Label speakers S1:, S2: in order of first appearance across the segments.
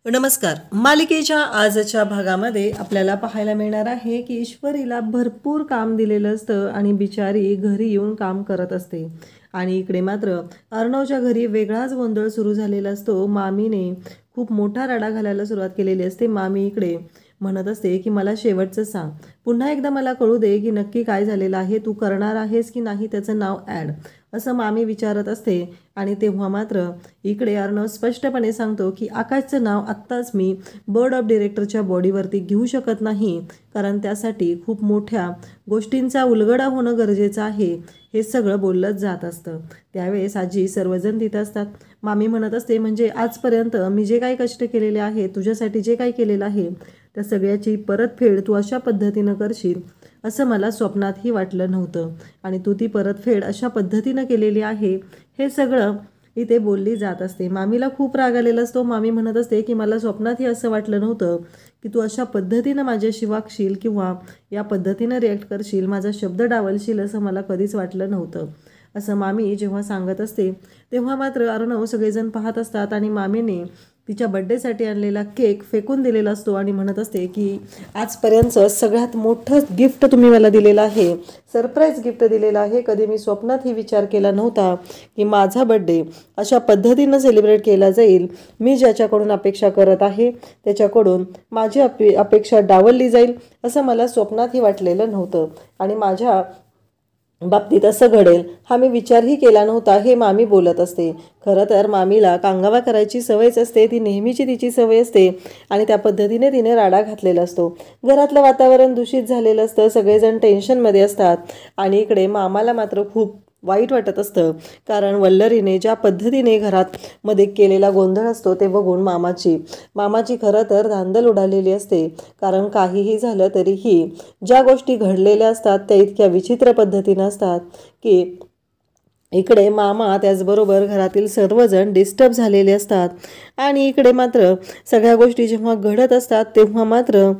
S1: नमस्कार. मालिकेच्या आजच्या भागामध्ये आपल्याला पाहायला मिळणार आहे की ईश्वरीला भरपूर काम दिलेलं असतं आणि बिचारी घरी येऊन काम करत असते. आणि इकडे मात्र अर्णवच्या घरी वेगळाच गोंधळ सुरू झालेला असतो. मामीने खूप मोठा रडा घालायला सुरुवात केलेली असते. मामी इकडे म्हणत असते की मला शेवटचं सांग, पुन्हा एकदा मला कळू दे की नक्की काय झालेलं आहे, तू करणार आहेस की नाही त्याचं नाव ॲड, असं मामी विचारत असते. आणि तेव्हा मात्र इकडे अर्णव स्पष्टपणे सांगतो की आकाशचं नाव आत्ताच मी बोर्ड ऑफ डिरेक्टरच्या बॉडीवरती घेऊ शकत नाही, कारण त्यासाठी खूप मोठ्या गोष्टींचा उलगडा होणं गरजेचं आहे. हे सगळं बोललंच जात असतं. त्यावेळेस आजी सर्वजण तिथं असतात. मामी म्हणत असते म्हणजे आजपर्यंत मी जे काही कष्ट केलेले आहे, तुझ्यासाठी जे काही केलेलं आहे त्या सगळ्याची परतफेड तू अशा पद्धतीनं करशील असं मला स्वप्नातही वाटलं नव्हतं. आणि तू ती परतफेड अशा पद्धतीनं केलेली आहे, हे सगळं इथे बोलली जात असते. मामीला खूप राग आलेला असतो. मामी म्हणत असते की मला स्वप्नातही असं वाटलं नव्हतं की तू अशा पद्धतीनं माझ्याशी वागशील किंवा या पद्धतीनं रिॲक्ट करशील, माझा शब्द डावलशील असं मला कधीच वाटलं नव्हतं, असं मामी जेव्हा सांगत असते. तेव्हा मात्र अर्णव सगळेजण पाहत असतात आणि मामीने तिच्या बड्डेसाठी आणलेला केक फेकून दिलेला असतो आणि म्हणत असते की आजपर्यंतचं सगळ्यात मोठं गिफ्ट तुम्ही मला दिलेलं आहे, सरप्राईज गिफ्ट दिलेलं आहे. कधी मी स्वप्नातही विचार केला नव्हता की माझा बड्डे अशा पद्धतीनं सेलिब्रेट केला जाईल. मी ज्याच्याकडून अपेक्षा करत आहे त्याच्याकडून माझी अपेक्षा डावलली जाईल असं मला स्वप्नातही वाटलेलं नव्हतं. आणि माझ्या बाबतीत असं घडेल हा मी विचारही केला नव्हता, हे मामी बोलत असते. खरं तर मामीला कांगावा करायची सवयच असते, ती नेहमीची तिची सवय असते आणि त्या पद्धतीने तिने राडा घातलेला असतो. घरातलं वातावरण दूषित झालेलं असतं, सगळेजण टेन्शनमध्ये असतात. आणि इकडे मामाला मात्र खूप वाईट वाटत असतं, कारण वल्लरीने ज्या पद्धतीने घरात मध्ये केलेला गोंधळ असतो ते बघून मामाची खरं तर धांदल उडालेली असते. कारण काहीही झालं तरीही ज्या गोष्टी घडलेल्या असतात त्या इतक्या विचित्र पद्धतीनं असतात की इकडे मामा त्याचबरोबर घरातील सर्वजण डिस्टर्ब झालेले असतात. आणि इकडे मात्र सगळ्या गोष्टी जेव्हा घडत असतात तेव्हा मात्र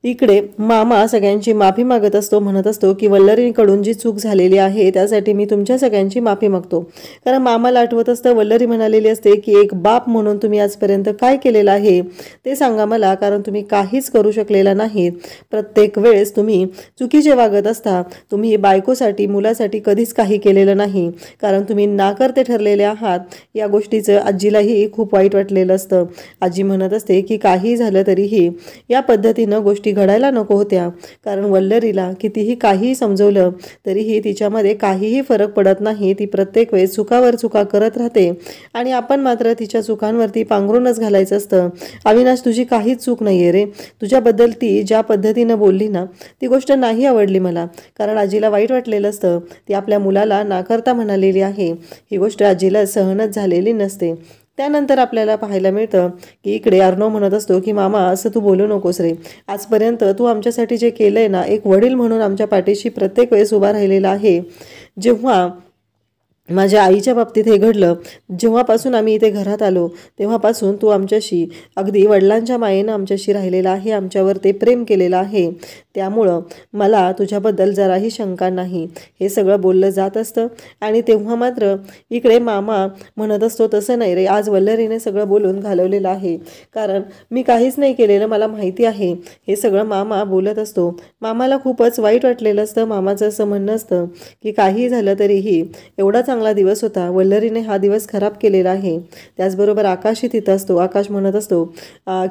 S1: इकडे मामा सगळ्यांची माफी मागत असतो. म्हणत असतो की वल्लरीकडून जी चूक झालेली आहे त्यासाठी मी तुमच्या सगळ्यांची माफी मागतो. कारण मामाला आठवत असतं वल्लरी म्हणालेली असते की एक बाप म्हणून तुम्ही आजपर्यंत काय केलेलं आहे ते सांगा मला, कारण तुम्ही काहीच करू शकलेला नाहीत. प्रत्येक वेळेस तुम्ही चुकीचे वागत असता. तुम्ही बायकोसाठी मुलासाठी कधीच काही केलेलं नाही, कारण तुम्ही नाकर्ते ठरलेले आहात. या गोष्टीचं आजीलाही खूप वाईट वाटलेलं असतं. आजी म्हणत असते की काही झालं तरीही या पद्धतीनं गोष्टी घडायला नको होत्या, कारण वल्लरीला कितीही काहीही समजवलं तरीही तिच्यामध्ये काहीही फरक पडत नाही. ती प्रत्येक वेळेस चुकावर चुका करत राहते आणि आपण मात्र तिच्या चुकांवरती पांघरूनच घालायचं असतं. अविनाश, तुझी काहीच चूक नाही आहे रे. तुझ्याबद्दल ती ज्या पद्धतीनं बोलली ना ती गोष्ट नाही आवडली मला, कारण आजीला वाईट वाटलेलं असतं. ती आपल्या मुलाला नाकारता म्हणालेली आहे, ही गोष्ट आजीला सहनच झालेली नसते. त्यानंतर आपल्याला पाहायला मिळतं की इकडे अर्णव म्हणत असतो की मामा असं तू बोलू नकोस रे. आजपर्यंत तू आमच्यासाठी जे केलंय ना, एक वडील म्हणून आमच्या पाठीशी प्रत्येक वेळेस उभा राहिलेला आहे. जेव्हा माझ्या आईच्या बाबतीत हे घडलं, जेव्हापासून आम्ही इथे घरात आलो तेव्हापासून तू आमच्याशी अगदी वडिलांच्या मायेनं आमच्याशी राहिलेला आहे, आमच्यावर ते प्रेम केलेलं आहे. त्यामुळं मला तुझ्याबद्दल जराही शंका नाही, हे सगळं बोललं जात असतं. आणि तेव्हा मात्र इकडे मामा म्हणत असतो तसं नाही रे, आज वल्लरीने सगळं बोलून घालवलेलं आहे, कारण मी काहीच नाही केलेलं, मला माहिती आहे, हे सगळं मामा बोलत असतो. मामाला खूपच वाईट वाटलेलं असतं. मामाचं असं म्हणणं असतं की काही झालं तरीही एवढा चांगला दिवस होता, वल्लरीने हा दिवस खराब केलेला आहे. त्याचबरोबर आकाशही तिथं असतो. आकाश म्हणत असतो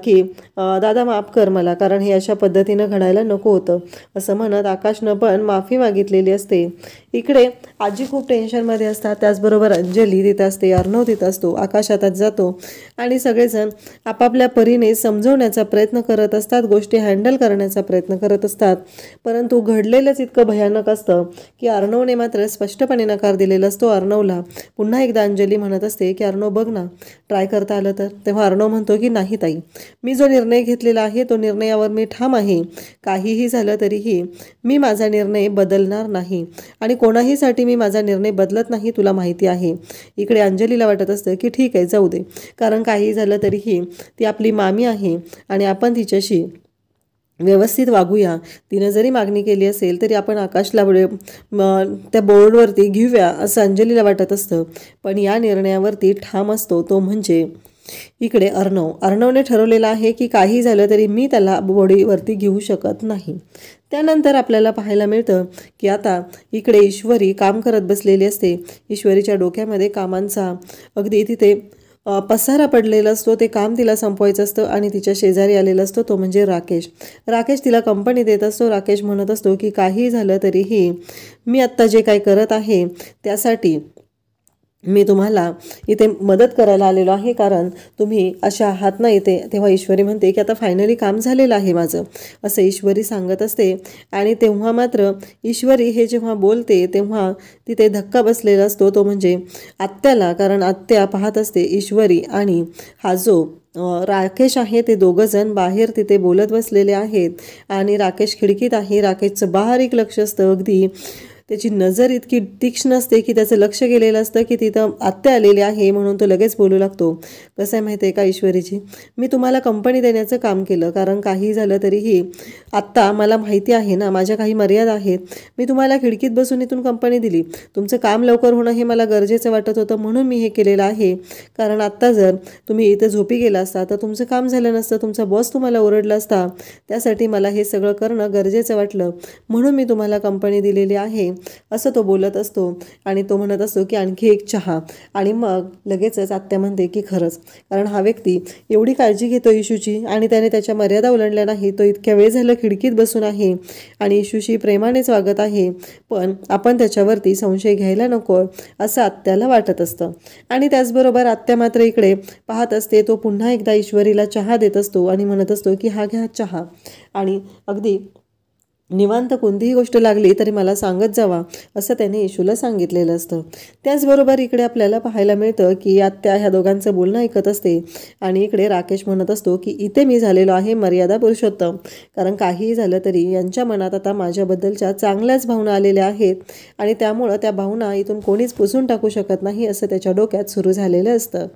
S1: की दादा माफ कर मला, कारण हे अशा पद्धतीनं घडायला नको होतं, असं म्हणत आकाशनं पण माफी मागितलेली असते. इकडे आजी खूप टेन्शनमध्ये असतात. त्याचबरोबर अंजली तिथं असते, अर्णव तिथं असतो. आकाश हातात जातो आणि सगळेजण आपापल्या परीने समजवण्याचा प्रयत्न करत असतात, गोष्टी हँडल करण्याचा प्रयत्न करत असतात. परंतु घडलेलंच इतकं भयानक असतं की अर्णवने मात्र स्पष्टपणे नकार दिलेला असतो. अर्णवला पुन्हा एकदा अंजली म्हणत असते की अर्णव बघ ना, ट्राय करता आलं तर. तेव्हा अर्णव म्हणतो की नाही ताई, मी जो निर्णय घेतलेला आहे तो निर्णयावर मी ठाम आहे. काहीही झालं तरीही मी माझा निर्णय बदलणार नाही आणि कोणाहीसाठी मी माझा निर्णय बदलत नाही, तुला माहिती आहे. इकडे अंजलीला वाटत असतं की ठीक आहे, जाऊ दे, कारण काही झालं तरीही ती आपली मामी आहे आणि आपण तिच्याशी व्यवस्थित वागूया. तिनं जरी मागणी केली असेल तरी आपण आकाशला त्या बोर्डवरती घेऊया असं अंजलीला वाटत असतं. पण या निर्णयावरती ठाम असतो तो म्हणजे इकडे अर्णवने ठरवलेलं आहे की काही झालं तरी मी त्याला बॉडीवरती घेऊ शकत नाही. त्यानंतर आपल्याला पाहायला मिळतं की आता इकडे ईश्वरी काम करत बसलेली असते. ईश्वरीच्या डोक्यामध्ये कामांचा अगदी तिथे पसारा पडलेला असतो. ते काम तिला संपवायचं असतं आणि तिच्या शेजारी आलेला असतो तो म्हणजे राकेश तिला कंपनी देत असतो. राकेश म्हणत असतो की काही झालं तरीही मी आत्ता जे काही करत आहे त्यासाठी मी तुम्हाला इथे मदत करायला आलेलो आहे, कारण तुम्ही अशा आहात ना इथे. तेव्हा ईश्वरी म्हणते की आता फायनली काम झालेलं आहे माझं, असं ईश्वरी सांगत असते. आणि तेव्हा मात्र ईश्वरी हे जेव्हा बोलते तेव्हा तिथे धक्का बसलेला असतो तो म्हणजे आत्याला, कारण आत्या पाहत असते ईश्वरी आणि हा जो राकेश आहे ते दोघंजण बाहेर तिथे बोलत बसलेले आहेत. आणि राकेश खिडकीत आहे. राकेशचं बारीक लक्ष असतं, अगदी त्याची नजर इतकी तीक्ष्ण असते की त्याचं लक्ष गेलेलं असतं की तिथं आत्या आलेली आहे म्हणून तो लगेच बोलू लागतो. कसं आहे माहिती आहे का ईश्वरीची, मी तुम्हाला कंपनी देण्याचं काम केलं, कारण काही झालं तरीही आत्ता मला माहिती आहे ना माझ्या काही मर्यादा आहेत. मी तुम्हाला खिडकीत बसून इथून कंपनी दिली. तुमचं काम लवकर होणं हे मला गरजेचं वाटत होतं म्हणून मी हे केलेलं आहे, कारण आत्ता जर तुम्ही इथं झोपी गेला असता तर तुमचं काम झालं नसतं, तुमचा बॉस तुम्हाला ओरडला असता. त्यासाठी मला हे सगळं करणं गरजेचं वाटलं म्हणून मी तुम्हाला कंपनी दिलेली आहे, असं तो बोलत असतो. आणि तो म्हणत असतो की आणखी एक चहा. आणि मग लगेचच आत्या म्हणते की खरंच, कारण हा व्यक्ती एवढी काळजी घेतो इशूची आणि त्याने त्याच्या मर्यादा ओलांडल्या नाही. तो इतक्या वेळ झालं खिडकीत बसून आहे आणि इशूशी प्रेमानेच वागत आहे, पण आपण त्याच्यावरती संशय घ्यायला नको असं आत्याला वाटत असतं. आणि त्याचबरोबर आत्या मात्र इकडे पाहत असते. तो पुन्हा एकदा ईश्वरीला चहा देत असतो आणि म्हणत असतो की हा घ्या चहा, आणि अगदी निवांत कोणतीही गोष्ट लागली तरी मला सांगत जावा, असं त्याने इशूला सांगितलेलं असतं. त्याचबरोबर इकडे आपल्याला पाहायला मिळतं की आत्या ह्या दोघांचं बोलणं ऐकत असते. आणि इकडे राकेश म्हणत असतो की इथे मी झालेलो आहे मर्यादा पुरुषोत्तम, कारण काहीही झालं तरी यांच्या मनात आता माझ्याबद्दलच्या चांगल्याच भावना आलेल्या आहेत आणि त्यामुळं त्या भावना इथून कोणीच पुसून टाकू शकत नाही, असं त्याच्या डोक्यात सुरू झालेलं असतं.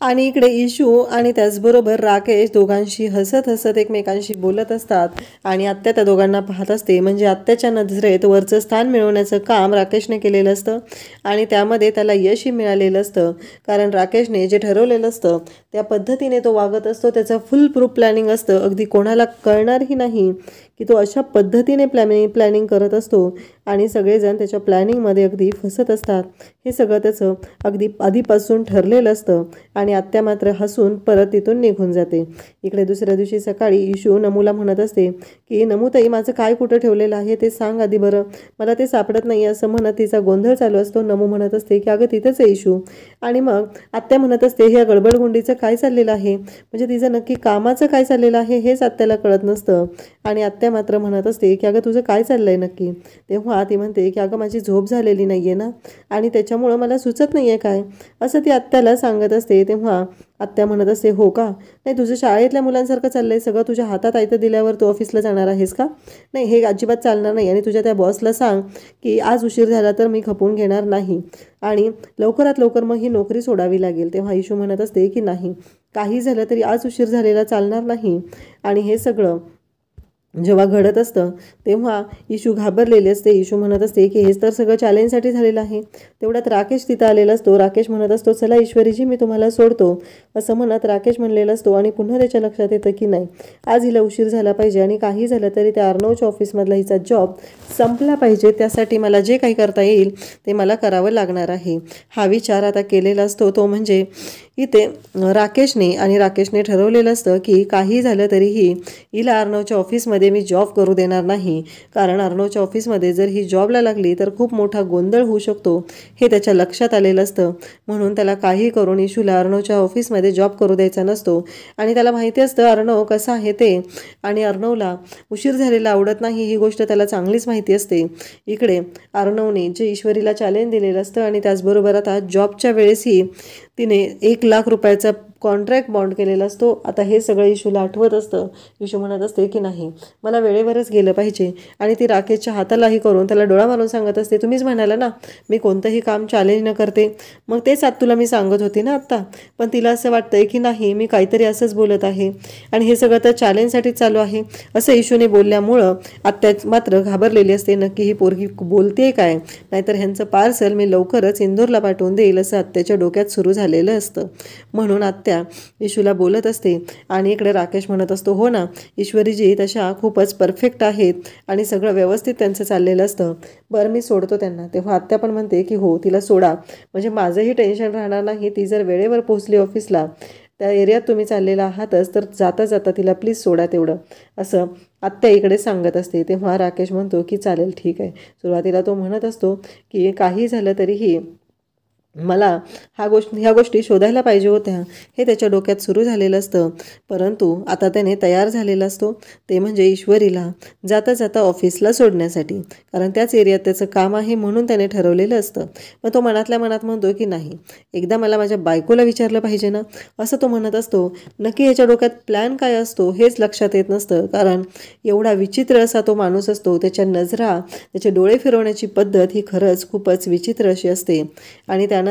S1: आणि इकडे इशू आणि त्याचबरोबर राकेश दोघांशी हसत हसत एकमेकांशी बोलत असतात. आणि आत्या त्या दोघांना पाहत असते, म्हणजे आत्याच्या नजरेत वरचं स्थान मिळवण्याचं काम राकेशने केलेलं असतं आणि त्यामध्ये त्याला यशही मिळालेलं असतं, कारण राकेशने जे ठरवलेलं असतं त्या पद्धतीने तो वागत असतो. त्याचं फुल प्रूफ प्लॅनिंग असतं, अगदी कोणाला कळणारही नाही की तो अशा पद्धतीने प्लॅनिंग करत असतो आणि सगळेजण त्याच्या प्लॅनिंगमध्ये अगदी फसत असतात. हे सगळं त्याचं अगदी आधीपासून ठरलेलं असतं. आणि आत्या मात्र हसून परत तिथून निघून जाते. इकडे दुसऱ्या दिवशी सकाळी इशू नमूला म्हणत असते की नमूताई, माझं काय कुठं ठेवलेलं आहे ते सांग आधी बरं, मला ते सापडत नाही, असं म्हणत तिचा गोंधळ चालू असतो. नमू म्हणत असते की अगं तिथंच आहे इशू. आणि मग आत्या म्हणत असते ह्या गडबडगुंडीचं काय चाललेलं आहे, म्हणजे तिचं नक्की कामाचं काय चाललेलं आहे हेच आत्याला कळत नसतं. आणि आत्या मात्र म्हणत असते की अगं तुझं काय चाललंय नक्की. तेव्हा ती म्हणते की अगं माझी झोप झालेली नाहीये ना आणि त्याच्यामुळं मला सुचत नाहीये काय, असं ती आत्याला सांगत असते. तेव्हा आत्या म्हणत असते हो का, नाही तुझं शाळेतल्या मुलांसारखं चाललंय सगळं, तुझ्या हातात आयतं दिल्यावर तू ऑफिसला जाणार आहेस का, नाही हे अजिबात चालणार नाही. आणि तुझ्या त्या बॉसला सांग की आज उशीर झाला तर मी खपून घेणार नाही आणि लवकरात लवकर मग ही नोकरी सोडावी लागेल. तेव्हा इशू म्हणत असते की नाही, काही झालं तरी आज उशीर झालेला चालणार नाही. आणि हे सगळं जेव्हा घडत असतं तेव्हा इशू घाबरलेली असते. इशू म्हणत असते की हेच तर सगळं चॅलेंजसाठी झालेलं आहे. तेवढ्यात राकेश तिथं आलेला असतो. राकेश म्हणत असतो चला ईश्वरीजी मी तुम्हाला सोडतो, असं म्हणत राकेश म्हणलेला असतो. आणि पुन्हा त्याच्या लक्षात येतं की नाही, आज हिला उशीर झाला पाहिजे आणि काही झालं तरी त्या अर्णवच्या ऑफिसमधला हिचा जॉब संपला पाहिजे, त्यासाठी मला जे काही करता येईल ते मला करावं लागणार आहे. हा विचार आता केलेला असतो तो म्हणजे इथे राकेशने. आणि राकेशने ठरवलेलं असतं की काही झालं तरीही हिला अर्णवच्या ऑफिसमध्ये मी जॉब करू देणार नाही, कारण अर्णवच्या ऑफिसमध्ये जर ही जॉबला लागली तर खूप मोठा गोंधळ होऊ शकतो, हे त्याच्या लक्षात आलेलं असतं. म्हणून त्याला काही करून इशूला अर्णवच्या ऑफिसमध्ये जॉब करू द्यायचा नसतो. आणि त्याला माहिती असतं अर्णव कसा आहे ते, आणि अर्णवला उशीर झालेला आवडत नाही ही गोष्ट त्याला चांगलीच माहिती असते. इकडे अर्णवने जे ईश्वरीला चॅलेंज दिलेलं असतं आणि त्याचबरोबर आता जॉबच्या वेळेसही तिने 1 लाख रुपयाचा कॉन्ट्रॅक्ट बॉन्ड केलेला असतो. आता हे सगळं इशूला आठवत असतं. इशू म्हणत असते की नाही, मला वेळेवरच गेलं पाहिजे. आणि ती राकेशच्या हातालाही करून त्याला डोळा मारून सांगत असते तुम्हीच म्हणाला ना मी कोणतंही काम चॅलेंज न करते, मग तेच आत तुला मी सांगत होती ना आत्ता. पण तिला असं वाटतंय की नाही मी काहीतरी असंच बोलत आहे आणि हे सगळं तर चॅलेंजसाठीच चालू आहे, असं इशूने बोलल्यामुळं आत्या मात्र घाबरलेली असते. नक्की ही पोरगी बोलते काय, नाहीतर ह्यांचं पार्सल मी लवकरच इंदोरला पाठवून देईल, असं आत्याच्या डोक्यात सुरू झालेलं असतं. म्हणून आत्या त्या इशूला बोलत असते आणि इकडे राकेश म्हणत असतो, हो ना, ईश्वरीजी तशा खूपच परफेक्ट आहेत आणि सगळं व्यवस्थित त्यांचं चाललेलं असतं. बरं मी सोडतो त्यांना. तेव्हा आत्या पण म्हणते की हो तिला सोडा, म्हणजे माझंही टेन्शन राहणार नाही. ती जर वेळेवर पोहोचली ऑफिसला, त्या एरियात तुम्ही चाललेला आहातच, तर जाता जाता तिला प्लीज सोडा तेवढं, असं आत्या इकडे सांगत असते. तेव्हा राकेश म्हणतो की चालेल ठीक आहे. सुरुवातीला तो म्हणत असतो की काही झालं तरीही मला ह्या गोष्टी शोधायला पाहिजे होत्या, हे त्याच्या डोक्यात सुरू झालेलं असतं. परंतु आता त्याने तयार झालेला असतो, ते म्हणजे ईश्वरीला जाता जाता ऑफिसला सोडण्यासाठी, कारण त्याच एरियात त्याचं काम आहे म्हणून त्याने ठरवलेलं असतं. पण तो मनातल्या मनात म्हणतो की नाही, एकदा मला माझ्या बायकोला विचारलं पाहिजे ना, असं तो म्हणत असतो. नक्की याच्या डोक्यात प्लॅन काय असतो हेच लक्षात येत नसतं, कारण एवढा विचित्र असा तो माणूस असतो. त्याच्या नजरा, त्याचे डोळे फिरवण्याची पद्धत ही खरंच खूपच विचित्र अशी असते. आणि त्यानंतर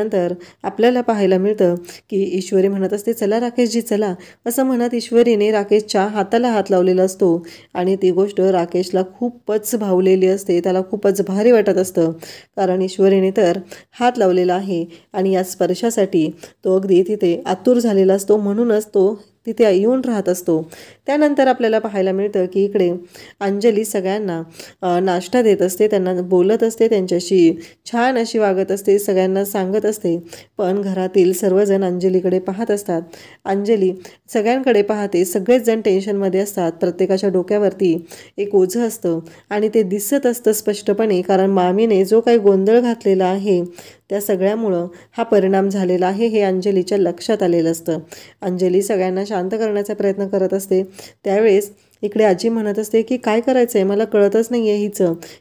S1: आपल्याला पाहायला मिळतं की ईश्वरी म्हणत असते, चला राकेशजी चला, असं म्हणत ईश्वरीने राकेशच्या हाताला हात लावलेला असतो आणि ती गोष्ट राकेशला खूपच भावलेली असते. त्याला खूपच भारी वाटत असतं, कारण ईश्वरीने तर हात लावलेला आहे आणि या स्पर्शासाठी तो अगदी तिथे आतुर झालेला असतो. म्हणूनच तो तिथे येऊन राहत असतो. त्यानंतर आपल्याला पाहायला मिळतं की इकडे अंजली सगळ्यांना नाश्ता देत असते, त्यांना बोलत असते, त्यांच्याशी छान अशी वागत असते, सगळ्यांना सांगत असते. पण घरातील सर्वजण अंजलीकडे पाहत असतात. अंजली सगळ्यांकडे पाहते. सगळेच जण टेन्शनमध्ये असतात. प्रत्येकाच्या डोक्यावरती एक ओझं असतं आणि ते दिसत असतं स्पष्टपणे, कारण मामीने जो काही गोंधळ घातलेला आहे त्या सगळ्यामुळं हा परिणाम झालेला आहे हे अंजलीच्या लक्षात आलेलं असतं. अंजली सगळ्यांना शांत करण्याचा प्रयत्न करत असते. त्यावेळेस इकडे आजी म्हणत असते की काय करायचं आहे, मला कळतच नाही आहे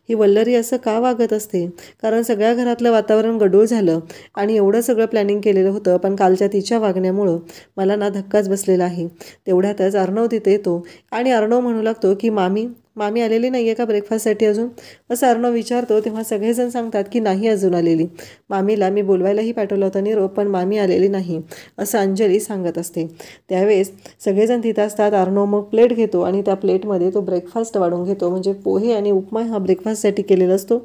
S1: ही वल्लरी असं का वागत असते, कारण सगळ्या घरातलं वातावरण गढूळ झालं आणि एवढं सगळं प्लॅनिंग केलेलं होतं, पण कालच्या तिच्या वागण्यामुळं मला ना धक्काच बसलेला आहे. तेवढ्यातच अर्णव तिथे येतो आणि अर्णव म्हणू लागतो की मामी आलेली नाही आहे का ब्रेकफास्टसाठी अजून, असं अर्णव विचारतो. तेव्हा सगळेजण सांगतात की नाही अजून आलेली, मामीला मी बोलवायलाही पाठवलं होतं निरोप, पण मामी आलेली नाही, असं अंजली सांगत असते. त्यावेळेस सगळेजण तिथं असतात. अर्णव मग प्लेट घेतो आणि त्या प्लेटमध्ये तो ब्रेकफास्ट वाढून घेतो, म्हणजे पोहे आणि उपमा हा ब्रेकफास्टसाठी केलेला असतो.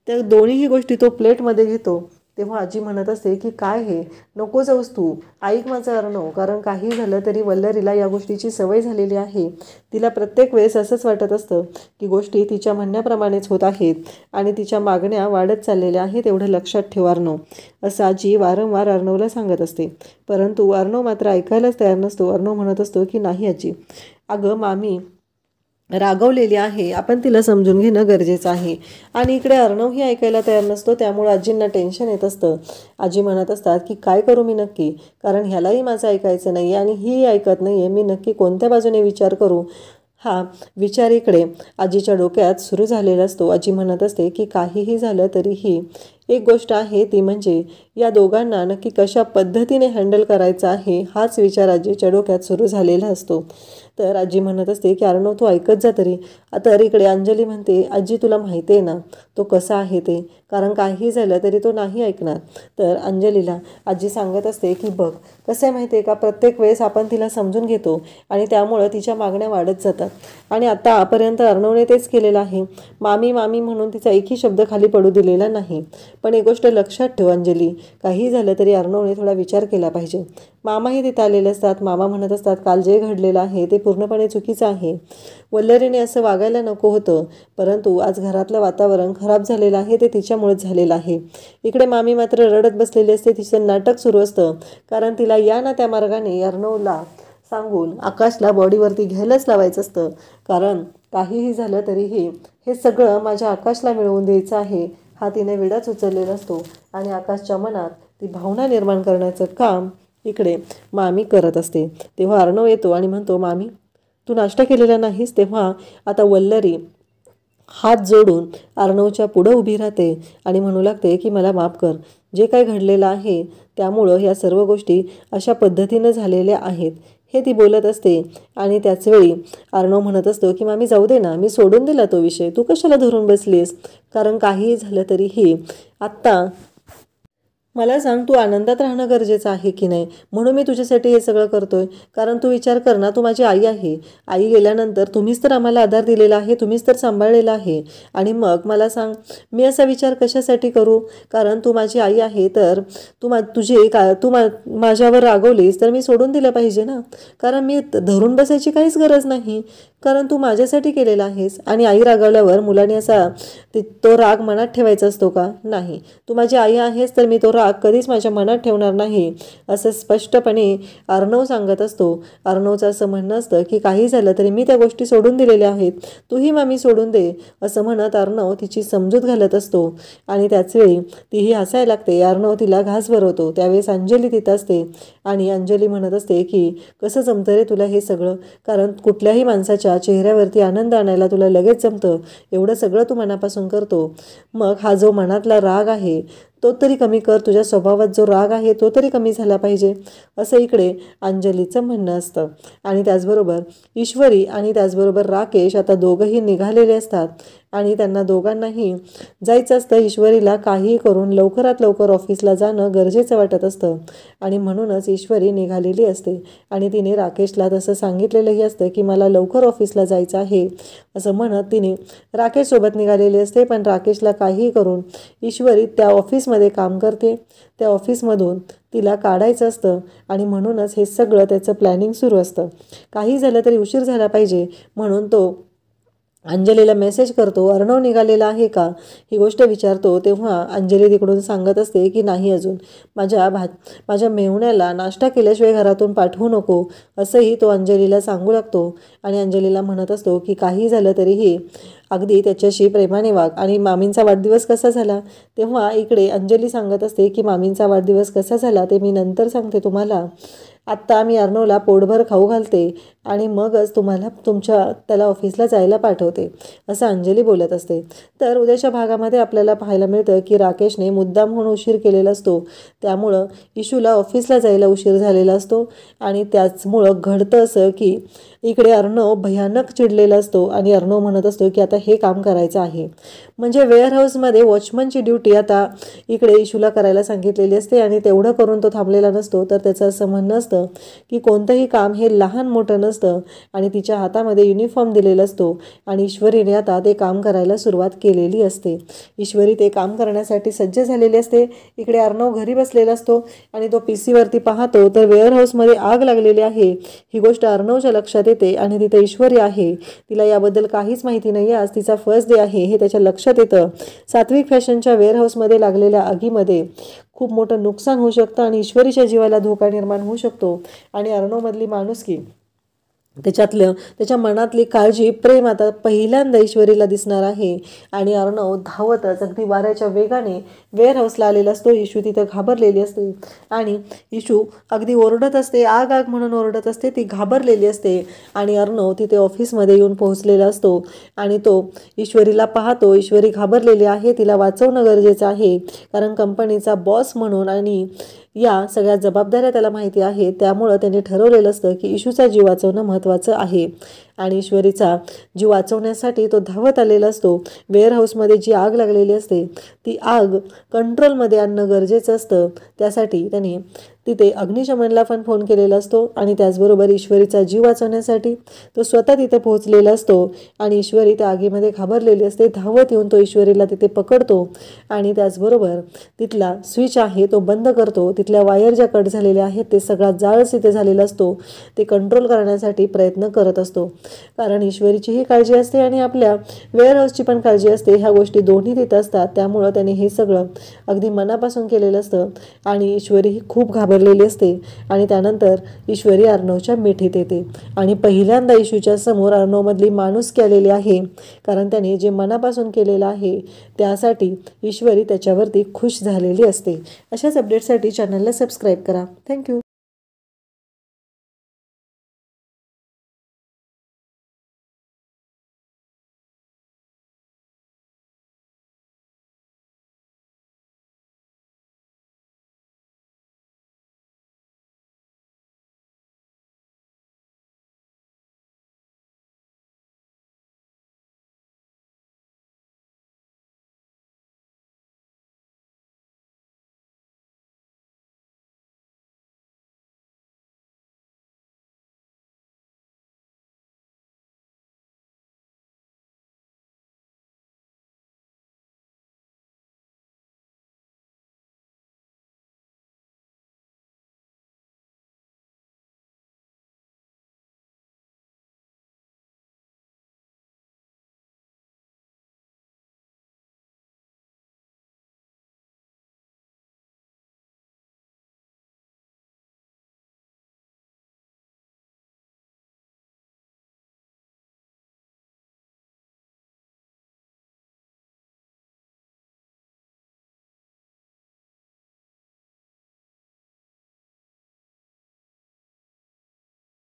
S1: त्या दोन्हीही गोष्टी तो प्लेटमध्ये घेतो. तेव्हा आजी म्हणत असते की काय हे, नको जाऊस तू, ऐक माझं अर्णव, कारण काही झालं तरी वल्लरीला या गोष्टीची सवय झालेली आहे. तिला प्रत्येक वेळेस असंच वाटत असतं की गोष्टी तिच्या म्हणण्याप्रमाणेच होत आहेत आणि तिच्या मागण्या वाढत चाललेल्या आहेत, एवढं लक्षात ठेव अर्णव, असं आजी वारंवार अर्णवला सांगत असते. परंतु अर्णव मात्र ऐकायलाच तयार नसतो. अर्णव म्हणत असतो की नाही आजी, अगं मामी रागवलेली आहे, आपण तिला समजून घेणं गरजेचं आहे. आणि इकडे अर्णवही ऐकायला तयार नसतो. त्यामुळे आजींना टेन्शन येत असतं. आजी म्हणत असतात की काय करू मी नक्की, कारण ह्यालाही माझं ऐकायचं नाही आहे आणि ही ऐकत नाही आहे, मी नक्की कोणत्या बाजूने विचार करू. हा विचार इकडे आजीच्या डोक्यात सुरू झालेला असतो. आजी म्हणत असते की काहीही झालं तरीही एक गोष्ट आहे, ती म्हणजे या दोघांना नक्की कशा पद्धतीने हँडल करायचं आहे, हाच विचार आजीच्या डोक्यात सुरू झालेला असतो. तर आजी म्हणत असते की अर्णव तू ऐकत जा तरी. तर इकडे अंजली म्हणते, आजी तुला माहिती आहे ना तो कसा आहे ते, कारण काही झालं तरी तो नाही ऐकणार. तर अंजलीला आजी सांगत असते की बघ कसं आहे माहिती आहे का, प्रत्येक वेळेस आपण तिला समजून घेतो आणि त्यामुळं तिच्या मागण्या वाढत जातात आणि आतापर्यंत अर्णवने तेच केलेलं आहे. मामी मामी म्हणून तिचा एकही शब्द खाली पडू दिलेला नाही. पण एक गोष्ट लक्षात ठेव अंजली, काही झालं तरी अर्णवने थोडा विचार केला पाहिजे. मामाही तिथे आलेले असतात. मामा म्हणत असतात काल जे घडलेलं आहे ते पूर्णपणे चुकीचं आहे, वल्लरीने असं वागायला नको होतं, परंतु आज घरातलं वातावरण खराब झालेलं आहे ते तिच्यामुळेच झालेलं आहे. इकडे मामी मात्र रडत बसलेली असते. तिचं नाटक सुरू असतं, कारण तिला या ना त्या मार्गाने अर्णवला सांगून आकाशला बॉडीवरती घ्यायलाच लावायचं असतं, कारण काहीही झालं तरीही हे सगळं माझ्या आकाशला मिळवून द्यायचं आहे, हा तिने विडाच उचललेला असतो आणि आकाशच्या मनात ती भावना निर्माण करण्याचं काम इकडे मामी करत असते. तेव्हा अर्णव येतो आणि म्हणतो, मामी तू नाश्ता केलेला नाहीस. तेव्हा आता वल्लरी हात जोडून अर्णवच्या पुढं उभी राहते आणि म्हणू लागते की मला माफ कर, जे काय घडलेलं आहे त्यामुळं या सर्व गोष्टी अशा पद्धतीनं झालेल्या आहेत, हे ती बोलत असते. आणि त्याचवेळी अर्णव म्हणत असतो की मामी जाऊ दे ना, मी सोडून दिला तो विषय, तू कशाला धरून बसलीस, कारण काहीही झालं तरीही आत्ता मला सांग, तू आनंदात राहणं गरजेचं आहे की नाही? म्हणून मी तुझ्यासाठी हे सगळं करतोय. कारण तू विचार कर ना, तू माझी आई आहे. आई गेल्यानंतर तुम्हीच तर आम्हाला आधार दिलेला आहे, तुम्हीच तर सांभाळलेला आहे. आणि मग मला सांग, मी असा विचार कशासाठी करू? कारण तू माझी आई आहे, तर माझ्यावर रागवलीस तर मी सोडून दिलं पाहिजे ना. कारण मी धरून बसायची काहीच गरज नाही. कारण तू माझ्यासाठी केलेला आहेस. आणि आई रागावल्यावर मुलाने तो राग मनात ठेवायचा असतो का? नाही. तू माझी आई आहेस, तर मी तो राग कधीच माझ्या मनात ठेवणार नाही, असं स्पष्टपणे अर्णव सांगत असतो. अर्णवचं असं म्हणणं असतं की काही झालं तरी मी त्या गोष्टी सोडून दिलेल्या आहेत, तूही मामी सोडून दे, असं म्हणत अर्णव तिची समजूत घालत असतो. आणि त्याचवेळी तीही हसायला लागते. अर्णव तिला घास भरवतो. त्यावेळेस अंजली तिथं असते आणि अंजली म्हणत असते की कसं जमतं रे तुला हे सगळं? कारण कुठल्याही माणसाच्या चेहऱ्यावरती आनंद आणायला तुला लगेच जमतं. एवढं सगळं तू मनापासून करतो. मग हा जो मनातला राग आहे तो तरी कमी कर. तुझ्या स्वभावात जो राग आहे तो तरी कमी झाला पाहिजे, असं इकडे अंजलीचं म्हणणं असतं. आणि त्याचबरोबर ईश्वरी आणि त्याचबरोबर राकेश आता दोघंही निघालेले असतात. आणि त्यांना दोघांनाही जायचं असतं. ईश्वरीला काहीही करून लवकरात लवकर ऑफिसला जाणं गरजेचं वाटत असतं. आणि म्हणूनच ईश्वरी निघालेली असते. आणि तिने राकेशला तसं सांगितलेलंही असतं की मला लवकर ऑफिसला जायचं आहे, असं म्हणत तिने राकेशसोबत निघालेली असते. पण राकेशला काहीही करून ईश्वरी त्या ऑफिसमध्ये काम करते. त्या ऑफिसमधून तिला काढायचं असतं. आणि म्हणूनच हे सगळं त्याचं प्लॅनिंग सुरू असतं. काही झालं तरी उशीर झाला पाहिजे म्हणून तो अंजलीला मेसेज करतो, अर्णव निघालेला आहे का, ही गोष्ट विचारतो. तेव्हा अंजली तिकडून सांगत असते की नाही, अजून माझ्या मेहुण्याला नाश्ता केल्याशिवाय घरातून पाठवू नको, असंही तो अंजलीला सांगू लागतो. आणि अंजलीला म्हणत असतो की काही झालं तरीही अगदी त्याच्याशी प्रेमाने वाग. आणि मामींचा वाढदिवस कसा झाला? तेव्हा इकडे अंजली सांगत असते की मामींचा वाढदिवस कसा झाला ते मी नंतर सांगते तुम्हाला. आत्ता मी अर्णवला पोटभर खाऊ घालते आणि मगच त्याला ऑफिसला जायला पाठवते, असं अंजली बोलत असते. तर उद्याच्या भागामध्ये आपल्याला पाहायला मिळतं की राकेशने मुद्दाम म्हणून उशीर केलेला असतो. त्यामुळं इशूला ऑफिसला जायला उशीर झालेला असतो. आणि त्याचमुळं घडतं असं की इकडे अर्णव भयानक चिडलेला असतो. आणि अर्णव म्हणत असतो की आता हे काम करायचं आहे. म्हणजे वेअरहाऊसमध्ये वॉचमनची ड्युटी आता इकडे इशूला करायला सांगितलेली असते. आणि तेवढं करून तो थांबलेला नसतो. तर त्याचं असं म्हणणं असतं की कोणतंही काम हे लहान मोठं नसतं. आणि तिच्या हातामध्ये युनिफॉर्म दिलेला असतो. आणि ईश्वरीने आता ते काम करायला सुरुवात केलेली असते. ईश्वरी ते काम करण्यासाठी सज्ज झालेली असते. इकडे अर्णव घरी बसलेला असतो आणि तो PC वरती पाहतो तर वेअरहाऊसमध्ये आग लागलेली आहे. ही गोष्ट अर्णवच्या लक्षात येते. आणि तिथे ईश्वरी आहे, तिला याबद्दल काहीच माहिती नाही. आज तिचा फर्स्ट डे आहे हे त्याच्या लक्षात येतं. सात्विक फॅशनच्या वेअरहाऊसमध्ये लागलेल्या आगीमध्ये खूप मोठं नुकसान होऊ शकतं आणि ईश्वरीच्या जीवाला धोका निर्माण होऊ शकतो. आणि अर्णवमधली माणुसकी, त्याच्या मनातली काळजी, प्रेम आता पहिल्यांदा ईश्वरीला दिसणार आहे. आणि अर्णव धावतच अगदी वाऱ्याच्या वेगाने वेअरहाऊसला आलेला असतो. इशू तिथं घाबरलेली असते आणि इशू अगदी ओरडत असते, आग आग म्हणून ओरडत असते. ती घाबरलेली असते. आणि अर्णव तिथे ऑफिसमध्ये येऊन पोहोचलेला असतो. आणि तो ईश्वरीला पाहतो. ईश्वरी घाबरलेली आहे, तिला वाचवणं गरजेचं आहे. कारण कंपनीचा बॉस म्हणून आणि या सगळ्या जबाबदाऱ्या त्याला माहिती आहे. त्यामुळं त्याने ठरवलेलं असतं की इशूचा जीव वाचवणं महत्त्वाचं आहे. आणि ईश्वरीचा जीव वाचवण्यासाठी तो धावत आलेला असतो. वेअरहाऊसमध्ये जी आग लागलेली असते ती आग कंट्रोलमध्ये आणणं गरजेचं असतं. त्यासाठी त्याने तिथे अग्निशमनला पण फोन केलेला असतो. आणि त्याचबरोबर ईश्वरीचा जीव वाचवण्यासाठी तो स्वतः तिथे पोहोचलेला असतो. आणि ईश्वरी त्या आगीमध्ये घाबरलेली असते. धावत येऊन तो ईश्वरीला तिथे पकडतो. आणि त्याचबरोबर तिथला स्विच आहे तो बंद करतो. तिथल्या वायर ज्या कट झालेल्या आहेत ते सगळा जाळच तिथे झालेला असतो. ते कंट्रोल करण्यासाठी प्रयत्न करत असतो. कारण ईश्वरीचीही काळजी असते आणि आपल्या वेअरहाऊसची पण काळजी असते. ह्या गोष्टी दोन्ही तिथं असतात. त्यामुळं त्याने हे सगळं अगदी मनापासून केलेलं असतं. आणि ईश्वरी ही खूप घाबरलेली असते. आणि त्यानंतर ईश्वरी अर्णवच्या मिठीत येते. आणि पहिल्यांदा इशूच्या समोर अर्णवमधली माणुसकी आलेली आहे. कारण त्याने जे मनापासून केलेलं आहे त्यासाठी ईश्वरी त्याच्यावरती खुश झालेली असते. अशाच अपडेटसाठी चॅनलला सबस्क्राईब करा. थँक्यू.